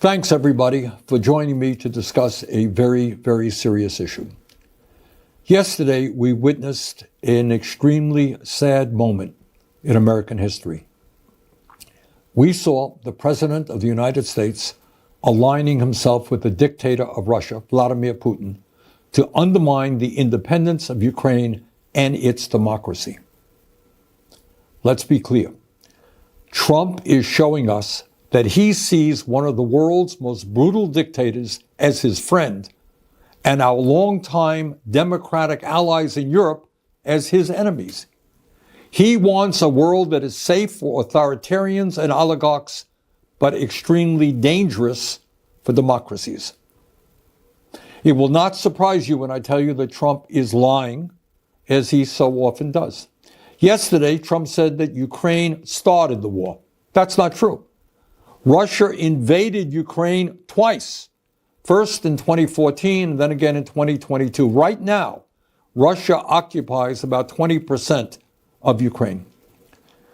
Thanks, everybody, for joining me to discuss a very, very serious issue. Yesterday, we witnessed an extremely sad moment in American history. We saw the President of the United States aligning himself with the dictator of Russia, Vladimir Putin, to undermine the independence of Ukraine and its democracy. Let's be clear. Trump is showing us that he sees one of the world's most brutal dictators as his friend and our longtime democratic allies in Europe as his enemies. He wants a world that is safe for authoritarians and oligarchs, but extremely dangerous for democracies. It will not surprise you when I tell you that Trump is lying, as he so often does. Yesterday, Trump said that Ukraine started the war. That's not true. Russia invaded Ukraine twice, first in 2014, and then again in 2022. Right now, Russia occupies about 20% of Ukraine.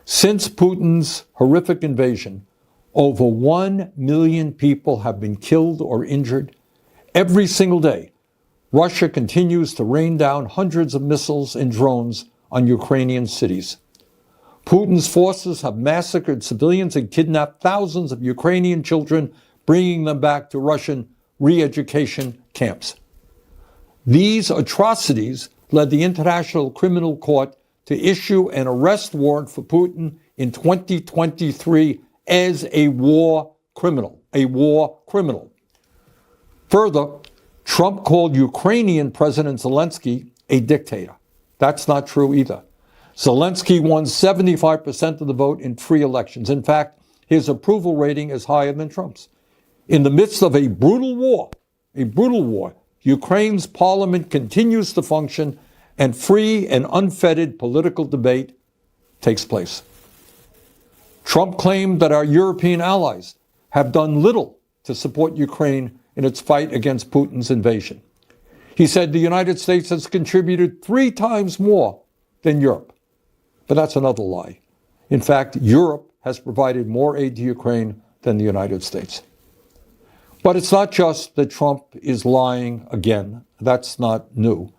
Since Putin's horrific invasion, over 1 million people have been killed or injured. Every single day, Russia continues to rain down hundreds of missiles and drones on Ukrainian cities. Putin's forces have massacred civilians and kidnapped thousands of Ukrainian children, bringing them back to Russian re-education camps. These atrocities led the International Criminal Court to issue an arrest warrant for Putin in 2023 as a war criminal. Further, Trump called Ukrainian President Zelensky a dictator. That's not true either. Zelensky won 75% of the vote in free elections. In fact, his approval rating is higher than Trump's. In the midst of a brutal war, Ukraine's parliament continues to function and free and unfettered political debate takes place. Trump claimed that our European allies have done little to support Ukraine in its fight against Putin's invasion. He said the United States has contributed 3 times more than Europe. But that's another lie. In fact, Europe has provided more aid to Ukraine than the United States. But it's not just that Trump is lying again. That's not new.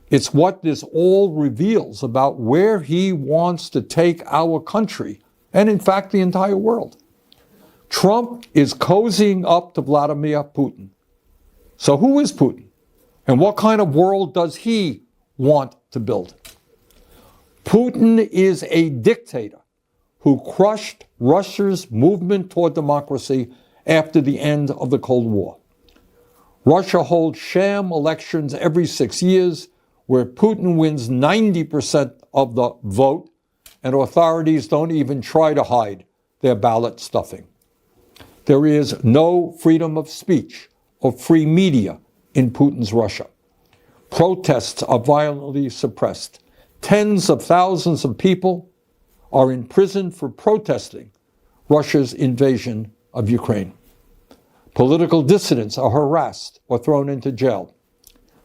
It's what this all reveals about where he wants to take our country and, in fact, the entire world. Trump is cozying up to Vladimir Putin. So who is Putin? And what kind of world does he want to build? Putin is a dictator who crushed Russia's movement toward democracy after the end of the Cold War. Russia holds sham elections every 6 years where Putin wins 90% of the vote and authorities don't even try to hide their ballot stuffing. There is no freedom of speech or free media in Putin's Russia. Protests are violently suppressed. Tens of thousands of people are in prison for protesting Russia's invasion of Ukraine. Political dissidents are harassed or thrown into jail.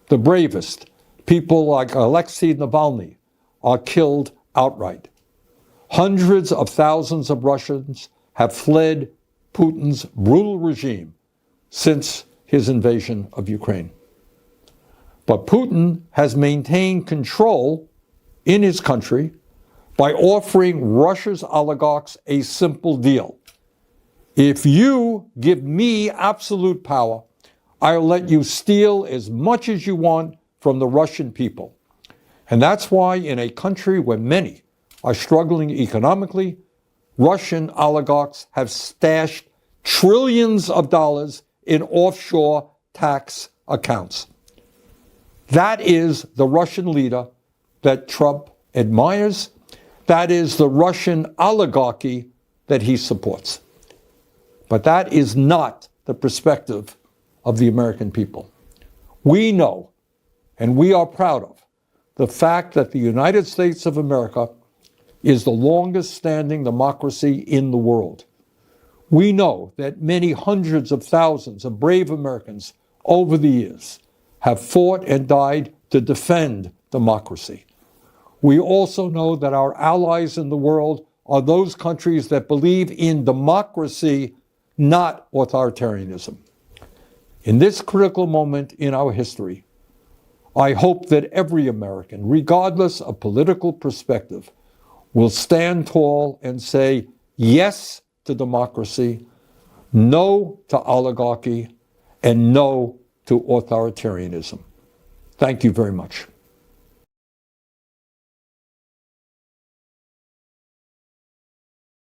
The bravest, people like Alexei Navalny, are killed outright. Hundreds of thousands of Russians have fled Putin's brutal regime since his invasion of Ukraine. But Putin has maintained control in his country by offering Russia's oligarchs a simple deal. If you give me absolute power, I'll let you steal as much as you want from the Russian people. And that's why in a country where many are struggling economically, Russian oligarchs have stashed trillions of dollars in offshore tax accounts. That is the Russian leader that Trump admires. That is the Russian oligarchy that he supports. But that is not the perspective of the American people. We know, and we are proud of, the fact that the United States of America is the longest standing democracy in the world. We know that many hundreds of thousands of brave Americans over the years have fought and died to defend democracy. We also know that our allies in the world are those countries that believe in democracy, not authoritarianism. In this critical moment in our history, I hope that every American, regardless of political perspective, will stand tall and say yes to democracy, no to oligarchy, and no to authoritarianism. Thank you very much.